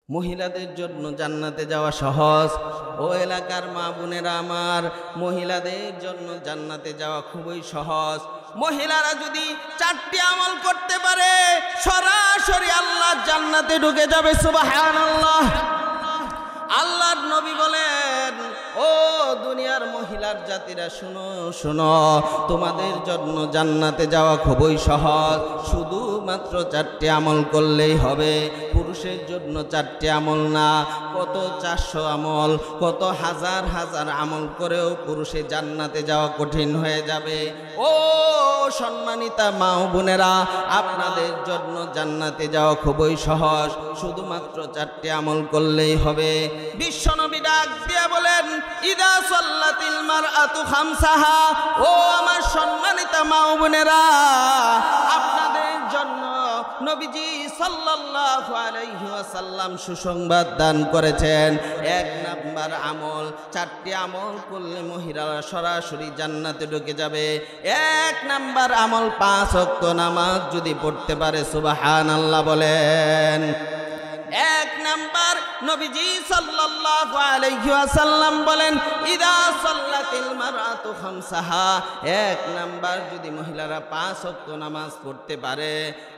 মহিলাদের জন্য জান্নাতে যাওয়া সহজ। ও এলাকার মা বোনেরা আমার, মহিলাদের জন্য জান্নাতে যাওয়া খুবই সহজ। মহিলারা যদি 4টি আমল করতে পারে সরাসরি আল্লাহর জান্নাতে ঢুকে যাবে। সুবহানাল্লাহ। আল্লাহর নবী বলেন, ও দুনিয়ার মহিলার জাতিরা শুনো শুনো, তোমাদের জন্য জান্নাতে যাওয়া খুবই সহজ। শুধুমাত্র 4টি আমল করলেই হবে। পুরুষের জন্য 4টি আমল না, কত 400 আমল, কত হাজার হাজার আমল করেও পুরুষের জান্নাতে যাওয়া কঠিন হয়ে যাবে। ও সম্মানিতা মা ও বোনেরা, আপনাদের জন্য জান্নাতে যাওয়া খুবই সহজ। শুধুমাত্র 4টি আমল করলেই হবে। বিশ্বনবী ডাক দিয়ে বলেন, ইদা সাল্লাতিল মারআতু খামসাহা। ও আমার সম্মানিতা মা ও বোনেরা, আপনাদের জন্য নবীজি সাল্লাল্লাহু আলাইহি ওয়াসাল্লাম সুসংবাদ দান করেছেন। 1 নাম্বার আমল, 4টি আমল করলে মহিলারা সরাসরি জান্নাতে ঢুকে যাবে। 1 নাম্বার আমল, 5 ওয়াক্ত নামাজ যদি পড়তে পারে সুবহানাল্লাহ বলেন। 1 নাম্বার নবীজি সাল্লাল্লাহু আলাইহি ওয়াসাল্লাম বলেন, ইদা সাল্লাতিল মারআতু খামসাহা। 1 নাম্বার যদি মহিলারা 5 ওয়াক্ত নামাজ পড়তে পারে।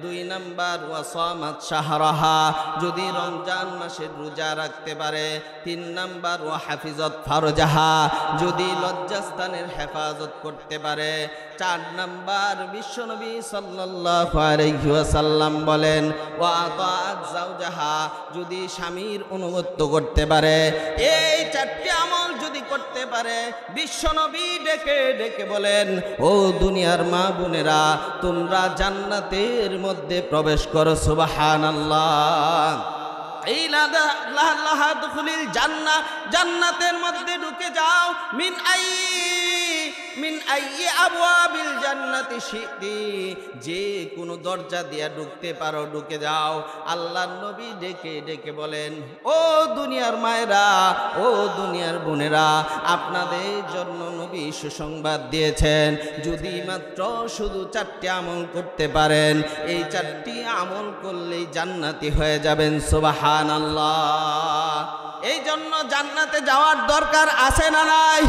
2 নাম্বার ওয়াসামাত শাহরাহা, যদি রমজান মাসের রোজা রাখতে পারে। 3 নাম্বার ওয়া হাফিজাত ফারজাহা, যদি লজ্জাস্থানের হেফাজত করতে পারে। 4 নাম্বার বিশ্বনবী সাল্লাল্লাহু আলাইহি ওয়াসাল্লাম বলেন, ওয়া আতাআত যাওজাহা, যদি স্বামীর অনুগত্য করতে পারে। এই 4টি আমল যদি করতে পারে, বিশ্বনবী ডেকে ডেকে বলেন, ও দুনিয়ার মা বোনেরা, তোমরা জান্নাতের মধ্যে প্রবেশ করো। সুবহানাল্লাহ। এই লাহাদুখুলিল জান্নাহ, জান্নাতের মধ্যে ঢুকে যাও। মিন আইয়ি আবওয়াবিল জান্নাতি শিতি, যে কোনো দরজা দিয়ে ঢুকতে পারো, ঢুকে যাও। আল্লাহর নবী ডেকে ডেকে বলেন, ও দুনিয়ার মায়েরা, ও দুনিয়ার বোনেরা, আপনাদের জন্য নবী সুসংবাদ দিয়েছেন। যদি মাত্র শুধু 4টি আমল করতে পারেন, এই 4টি আমল করলেই জান্নাতি হয়ে যাবেন। সুবহানাল্লাহ। এই জন্য জান্নাতে যাওয়ার দরকার আছে না নাই?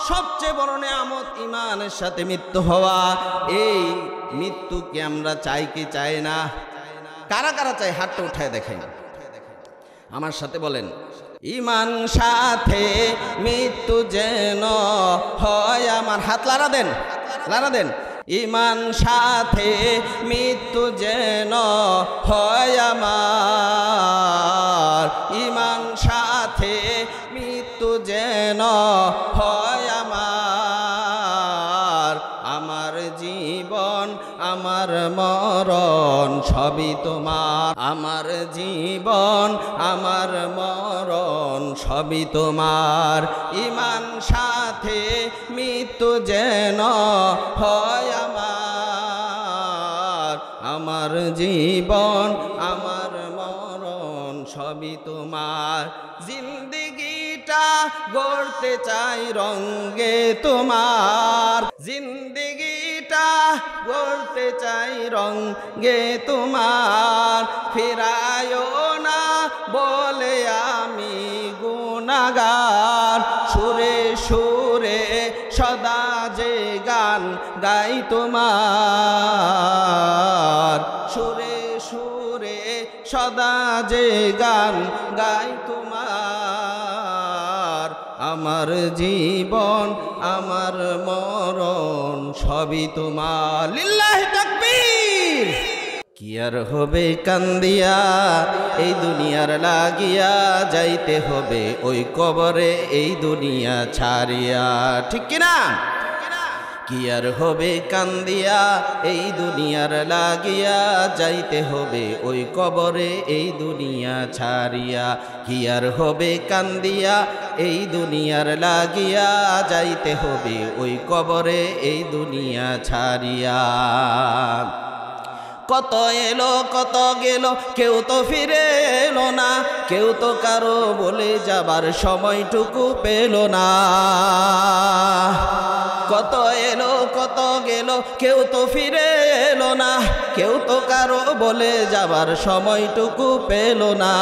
সবচেয়ে বড় নেয়ামত ঈমানের সাথে মৃত্যু হওয়া। এই মৃত্যুকে আমরা চাই কি চাই না? কারা কারা চাই? হাতটা উঠায় দেখেন, আমার সাথে বলেন, ঈমান সাথে মৃত্যু যেন হয় আমার। হাত লাড়া দেন, লাড়া দেন। ঈমান সাথে মৃত্যু যেন হয় আমার, ঈমান সাথে মৃত্যু যেন হয় আমার। আমার জীবন আমার মরণ সবই তোমার, আমার জীবন আমার মরণ সবই তোমার। ঈমান সাথে মৃত্যু যেন হয় আমার, আমার জীবন আমার মরণ সবই তোমার। জিন্দেগিটা গড়তে চাই রঙ্গে তোমার, জিন্দেগিটা গড়তে চাই রঙ্গে তোমার। ফেরায়ো না বলে আমি গুনাহগার, সুরে সুরে সদা যে গান গাই তোমার, সুরে সুরে সদা যে গান গাই তোমার। আমার জীবন আমার মরণ সবই তোমার। লিল্লাহি তাকবীর। কি আর হবে কান্দিয়া এই দুনিয়ার লাগিয়া, যাইতে হবে ওই কবরে এই দুনিয়া ছাড়িয়া। ঠিক কিনা? কি আর হবে কান্দিয়া এই দুনিয়ার লাগিয়া, যাইতে হবে ওই কবরে এই দুনিয়া ছাড়িয়া। কি আর হবে কান্দিয়া এই দুনিয়ার লাগিয়া, যাইতে হবে ওই কবরে এই দুনিয়া ছাড়িয়া। কত এলো কত গেল, কেউ তো ফিরে এলো না, কেউ তো কারো বলে যাবার সময়টুকু পেল না। কত এলো কত গেল, কেউ তো ফিরে এলো না, কেউ তো কারো বলে যাবার সময়টুকু পেল না।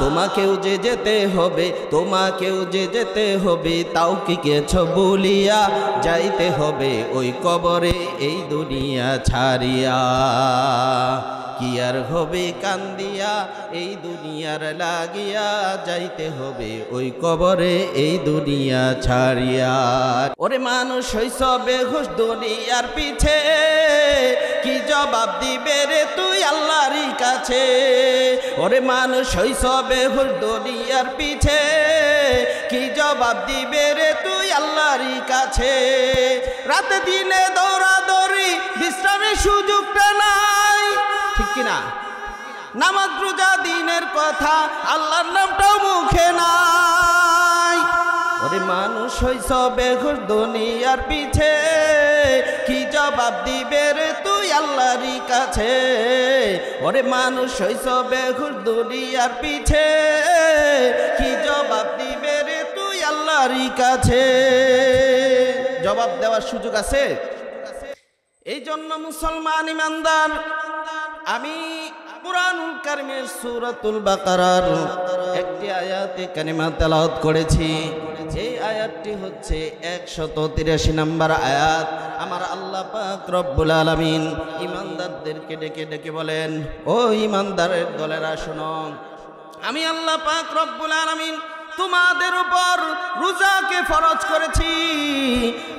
তোমাকেও যে যেতে হবে, তোমাকেও যে যেতে হবে, তাও কি গেছ বলিয়া যাইতে হবে ওই কবরে এই দুনিয়া ছাড়িয়া। কি আর হবে কান্দিয়া এই দুনিয়ার লাগিয়া, যাইতে হবে ওই কবরে এই দুনিয়া ছাড়িয়া। ওরে মানুষ হইছ বেহুশ দুনিয়ার পিছে, কি জবাব দিবে রে তুই আল্লাহর কাছে। ওরে মানুষ হইছ বেহুশ দুনিয়ার পিছে, কি জবাব দিবে রে তুই আল্লাহর কাছে। রাতে দিনে দৌড়াদৌড়ি, বিশ্রামের সুযোগটা নাই, ঠিক কিনা? নামাজ রোজা দিনের কথা, আল্লাহর নামটাও মুখে নাই। ওরে মানুষ হইছ বেহুশ দুনিয়ার পিছে, কি জবাব দিবে রে তুই আল্লাহর কাছে। ওরে মানুষ হইছ বেহুশ দুনিয়ার পিছে, কি জবাব দিবে রে তুই আল্লাহর কাছে। জবাব দেওয়ার সুযোগ আছে। এই জন্য মুসলমান ইমানদার, আমি কুরআনুল কারীমের সূরাতুল বাকারার একটি আয়াতে কারিমা তেলাওয়াত করেছি। এই আয়াতটি হচ্ছে 183 নম্বর আয়াত। আমার আল্লাহ পাক রব্বুল আলামিন ইমানদারদেরকে ডেকে ডেকে বলেন, ও ইমানদারের দলেরা শোনো, আমি আল্লাহ পাক রব্বুল আলামিন তোমাদের উপর রোজাকে ফরজ করেছি।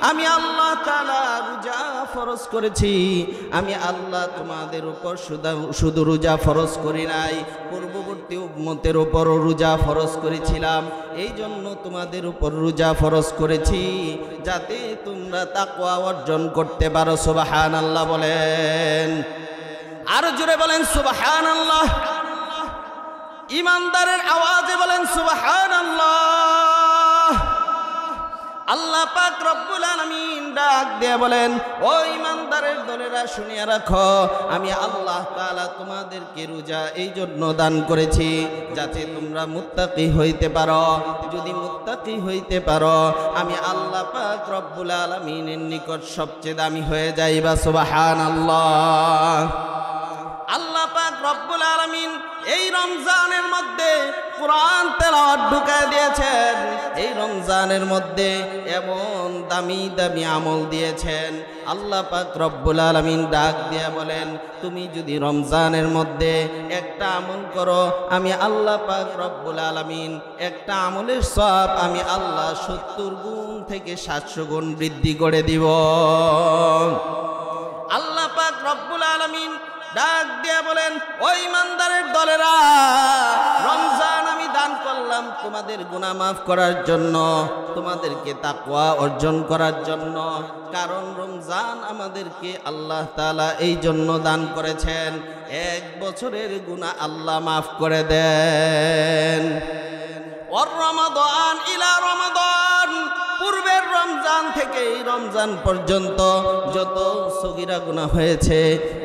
আমি আল্লাহ তাআলা রোজা ফরজ করেছি। আমি আল্লাহ তোমাদের উপর শুধু রোজা ফরজ করি নাই, পূর্ববর্তী উম্মতের উপর রোজা ফরজ করেছিলাম। এই জন্য তোমাদের উপর রোজা ফরজ করেছি, যাতে তোমরা তাকওয়া অর্জন করতে পারো। সুবহানাল্লাহ বলেন, আরো জোরে বলেন সুবহানাল্লাহ। ইমানদারের আওয়াজে বলেন সুবহানাল্লাহ। আল্লাহ পাক রব্বুল আলামিন ডাক দিয়ে বলেন, ও ইমানদারের দলেরা শুনিয়া রাখো, আমি আল্লাহ তাআলা তোমাদেরকে রোজা এই জন্য দান করেছি যাতে তোমরা মুত্তাকি হইতে পারো। যদি মুত্তাকি হইতে পারো, আমি আল্লাহ পাক রব্বুল আলামিনের নিকট সবচেয়ে দামি হয়ে যাইবা। সুবহানাল্লাহ। আল্লাহ পাক রব্বুল আলামিন এই রমজানের মধ্যে কুরআন তেলাওয়াত ঢুকায় দিয়েছেন। এই রমজানের মধ্যে এমন দামি দামি আমল দিয়েছেন। আল্লাহ পাক রব্বুল আলামিন ডাক দিয়ে বলেন, তুমি যদি রমজানের মধ্যে একটা আমল করো, আমি আল্লাহ পাক রব্বুল আলামিন একটা আমলের সওয়াব আমি আল্লাহ 70 গুণ থেকে 700 গুণ বৃদ্ধি করে দিব। আল্লাহ পাক রব্বুল আলামিন ডাক দিয়া বলেন, ওই ইমানদারের দলেরা, রমজান আমি দান করলাম তোমাদের গুনাহ মাফ করার জন্য, তোমাদেরকে তাকওয়া অর্জন করার জন্য। কারণ রমজান আমাদেরকে আল্লাহ তাআলা এই জন্য দান করেছেন, 1 বছরের গুনাহ আল্লাহ মাফ করে দেন। ওর রমাদান ইলা রমাদান, পূর্বের রমজান থেকে এই রমজান পর্যন্ত যত সগীরা গুনাহ হয়েছে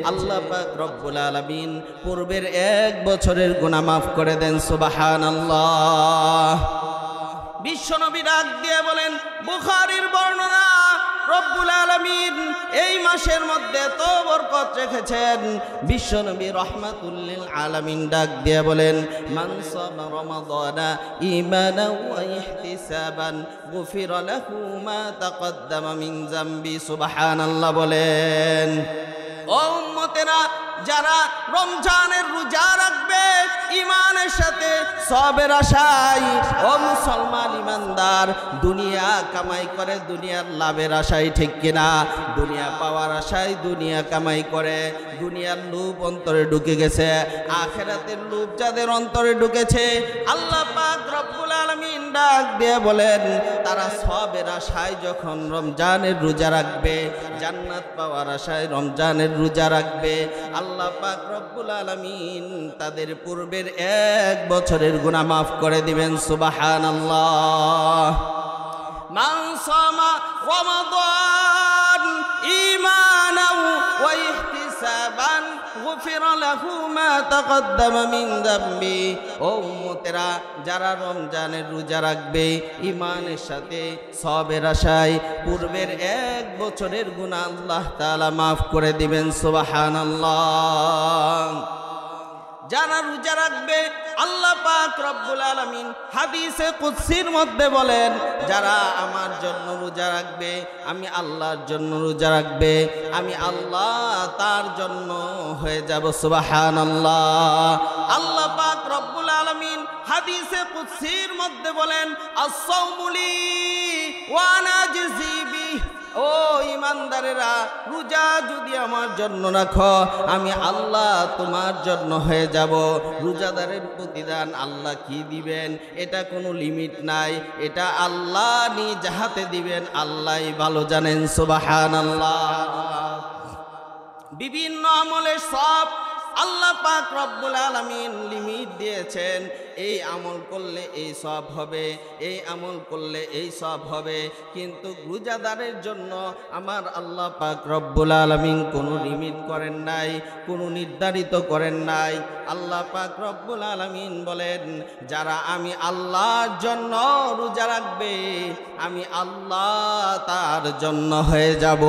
আল্লাহ পাক রব্বুল আলামিন পূর্বের 1 বছরের গুনাহ মাফ করে দেন। সুবহানাল্লাহ। বিশ্বনবী ডাক দিয়ে বলেন, বুখারীর বর্ণনা, রব্বুল আলামিন এই মাসের মধ্যে তো বরকত রেখেছেন। বিশ্বনবী রাহমাতুল লিল আলামিন ডাক দিয়ে বলেন, মান সামা রমাদানা ঈমানান ওয়া ইহতিসাবান গুফিরা লাহু মা তাকদ্দামা মিন যামবি। সুবহানাল্লাহ বলেন। ও উম্মতেরা, যারা রমজানের রোজা রাখবে ঈমানের সাথে সওয়াবের আশায়, ও মুসলমান ইমানদার, দুনিয়া কামাই করে দুনিয়ার লাভের আশায়, ঠিক কিনা? দুনিয়া পাওয়ার আশায় দুনিয়া কামাই করে, দুনিয়ার লোভ অন্তরে ঢুকে গেছে। আখিরাতের লোভ যাদের অন্তরে ঢুকেছে, আল্লাহ পাক রব্বুল আলামিন ডাক দিয়ে বলেন, তারা সওয়াবের আশায় যখন রমজানের রোজা রাখবে, জান্নাত পাওয়ার আশায় রমজানের রোজা রাখবে, আল্লাহ পাক রব্বুল আলামিন তাদের পূর্বের 1 বছরের গুনাহ মাফ করে দিবেন। সুবহানাল্লাহ। মান সামা রমাদান ঈমানান ওয়া ইহতিসাবান গুফিরা লাহু মা তাকদ্দামা মিন যামবি। ও উম্মতেরা, যারা রমজানের রোজা রাখবে ঈমানের সাথে সওয়াবের আশায় পূর্বের 1 বছরের গুনাহ আল্লাহ তাআলা মাফ করে দিবেন। সুবহানাল্লাহ। যারা রোজা রাখবে আল্লাহ পাক রব্বুল আলামিন হাদিসে কুদসির মধ্যে বলেন, যারা আমার জন্য রোজা রাখবে, আমি আল্লাহর জন্য রোজা রাখবে, আমি আল্লাহ তার জন্য হয়ে যাব। সুবহানাল্লাহ। আল্লাহ পাক রব্বুল আলামিন হাদিসে কুদসির মধ্যে বলেন, আস-সাওমু লি ওয়া আনা আজজি বিহি। ও ইমানদারেরা, রোজা যদি আমার জন্য রাখো, আমি আল্লাহ তোমার জন্য হয়ে যাব। রোজাদারের প্রতিদান আল্লাহ কি দিবেন এটা কোনো লিমিট নাই, এটা আল্লাহ নিজ হাতে দিবেন, আল্লাহই ভালো জানেন। সুবহানাল্লাহ। বিভিন্ন আমলের সব আল্লাহ পাক রব্বুল আলামিন লিমিট দিয়েছেন। এই আমল করলে এই সব হবে, এই আমল করলে এই সব হবে। কিন্তু রোজাদারের জন্য আমার আল্লাহ পাক রব্বুল আলামিন কোনো লিমিট করেন নাই, কোনো নির্ধারিত করেন নাই। আল্লাহ পাক রব্বুল আলামিন বলেন, যারা আমি আল্লাহর জন্য রোজা রাখবে, আমি আল্লাহ তার জন্য হয়ে যাব।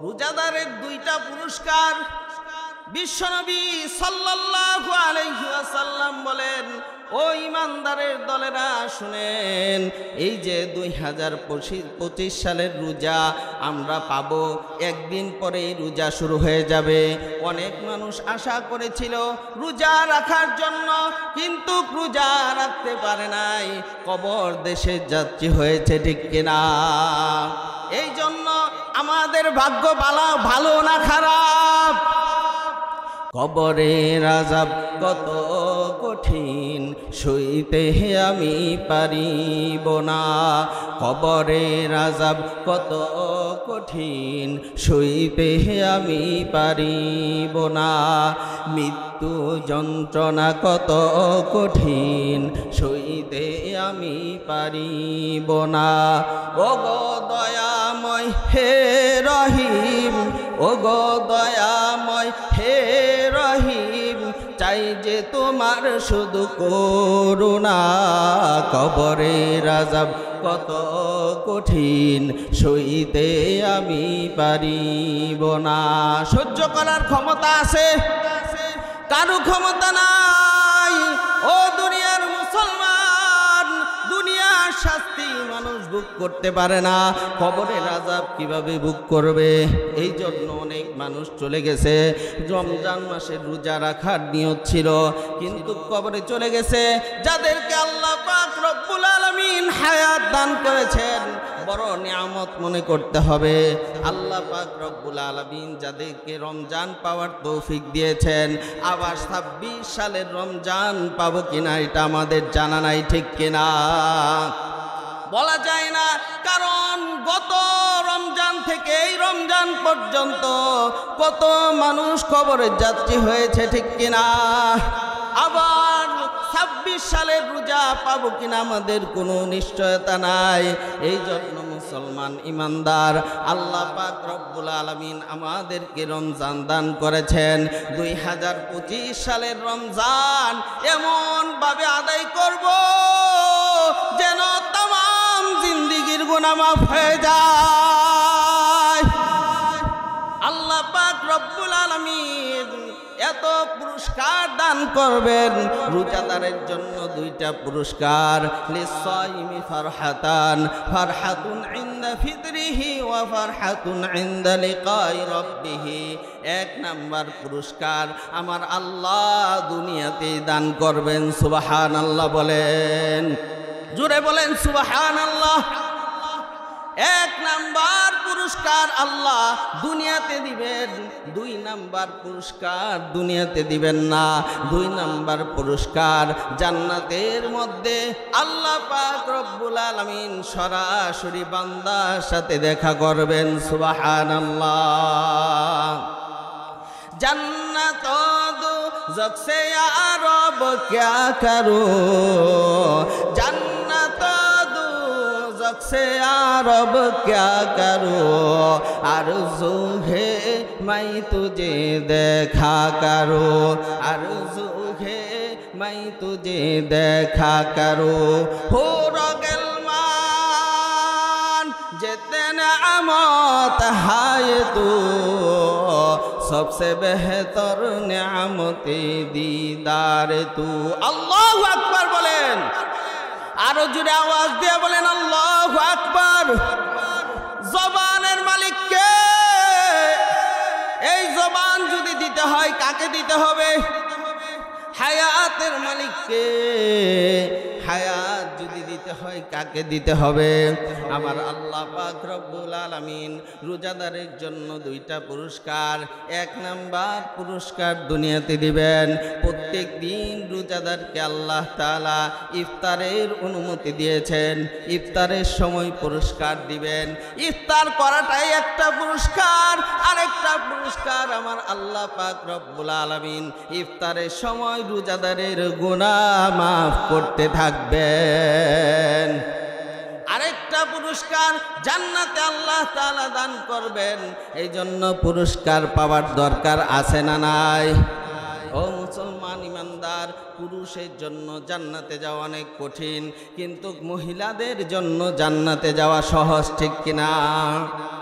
রোজাদারের 2টা পুরস্কার। বিশ্বনবী সাল্লাল্লাহু আলাইহি ওয়াসাল্লাম বলেন, ও ইমানদারের দলেরা শুনেন, এই যে 2025 সালের রোজা আমরা পাবো, একদিন পরেই রোজা শুরু হয়ে যাবে। অনেক মানুষ আশা করেছিল রোজা রাখার জন্য, কিন্তু রোজা রাখতে পারে নাই, কবর দেশের যাত্রী হয়েছে, ঠিক কিনা? এই জন্য আমাদের ভাগ্য ভালো না খারাপ? কবরের আযাব কত কঠিন, সইতে আমি পারিব না। কবরের আযাব কত কঠিন, সইতে আমি পারিব না। মৃত্যু যন্ত্রণা কত কঠিন, সইতে আমি পারিব না। ওগো দয়াময় হে রহিম, ওগো দয়াময় হে রহিম, চাই যে তোমার শুধু করুণা। কবরের আযাব কত কঠিন, সইতে আমি পারিব না। সহ্য করার ক্ষমতা আছে? কারো ক্ষমতা নাই। ও দুনিয়ার মুসলমান, দুনিয়ার শাস্তি মানুষ ভোগ করতে পারে না, কবরের আযাব কিভাবে ভোগ করবে? এই জন্য অনেক মানুষ চলে গেছে, রমজান মাসে রোজা রাখার নিয়ত ছিল, কিন্তু কবরে চলে গেছে। যাদেরকে আল্লাহ পাক রব্বুল আলামিন হায়াত দান করেছেন, বড় নিয়ামত মনে করতে হবে। আল্লাহ পাক রব্বুল আলামিন যাদেরকে রমজান পাওয়ার তৌফিক দিয়েছেন, আবার 26 সালের রমজান পাবো কিনা এটা আমাদের জানা নাই, ঠিক কিনা? বলা যায় না, কারণ গত রমজান থেকে এই রমজান পর্যন্ত কত মানুষ কবরের যাত্রী হয়েছে, ঠিক কিনা? আবার 26 সালের রোজা পাবো কিনা আমাদের কোনো নিশ্চয়তা নাই। এই জন্য মুসলমান ইমানদার, আল্লাহ পাক রব্বুল আলামিন আমাদেরকে রমজান দান করেছেন। 2025 সালের রমজান এমন ভাবে আদায় করব যেন তামাম জিন্দেগির গুনাহ মাফ হয়ে যায়। আল্লাহ পাক রব্বুল আলামিন এত পুরস্কার দান করবেন। রোজাদারের জন্য 2টা পুরস্কার, লিসাইমি ফারহাতান, ফারহাতুন ইনদা ফিতরিহি ওয়া ফারহাতুন ইনদা লিকাই রাব্বিহি। 1 নাম্বার পুরস্কার আমার আল্লাহ দুনিয়াতে দান করবেন। সুবহানাল্লাহ বলেন, জোরে বলেন সুবহানাল্লাহ। 1 নাম্বার পুরস্কার আল্লাহ দুনিয়াতে দিবেন, 2 নাম্বার পুরস্কার দুনিয়াতে দিবেন না। 2 নাম্বার পুরস্কার জান্নাতের মধ্যে আল্লাহ পাক রব্বুল আলামিন সরাসরি বান্দার সাথে দেখা করবেন। সুবহানাল্লাহ। जन्नत दोज़ख से या रब क्या करूं, जन्नत दोज़ख से यारब क्या करूं आरज़ू है मैं तुझे देखा करूं आरज़ू है मैं तुझे देखा करूं हो रगलमान जितने अमत है तू सबसे बेहतर नेमते दीदार तू अल्लाहु अकबर बोलें आरो जुड़े आवाज दिए बोलें अल्लाहु अकबर जबानेर मालिक के এই জবান যদি দিতে হয় কাকে দিতে হবে হায়াতের মালিককে হায়াত যদি দিতে হয় কাকে দিতে হবে আমার আল্লাহ পাক রব্বুল আলামিন রোজাদারের জন্য দুইটা পুরস্কার এক নাম্বার পুরস্কার দুনিয়াতে দিবেন প্রত্যেক দিন রোজাদারকে আল্লাহ তাআলা ইফতারের অনুমতি দিয়েছেন ইফতারের সময় পুরস্কার দিবেন ইফতার করাটাই একটা পুরস্কার আরেকটা পুরস্কার আমার আল্লাহ পাক রব্বুল আলামিন ইফতারের সময় রোজাদারের গুনাহ মাফ করতে থাকবেন আরেকটা পুরস্কার জান্নাতে আল্লাহ তাআলা দান করবেন এই জন্য পুরস্কার পাওয়ার দরকার আছে না নাই ও মুসলমান ইমানদার পুরুষের জন্য জান্নাতে যাওয়া অনেক কঠিন কিন্তু মহিলাদের জন্য জান্নাতে যাওয়া সহজ ঠিক কিনা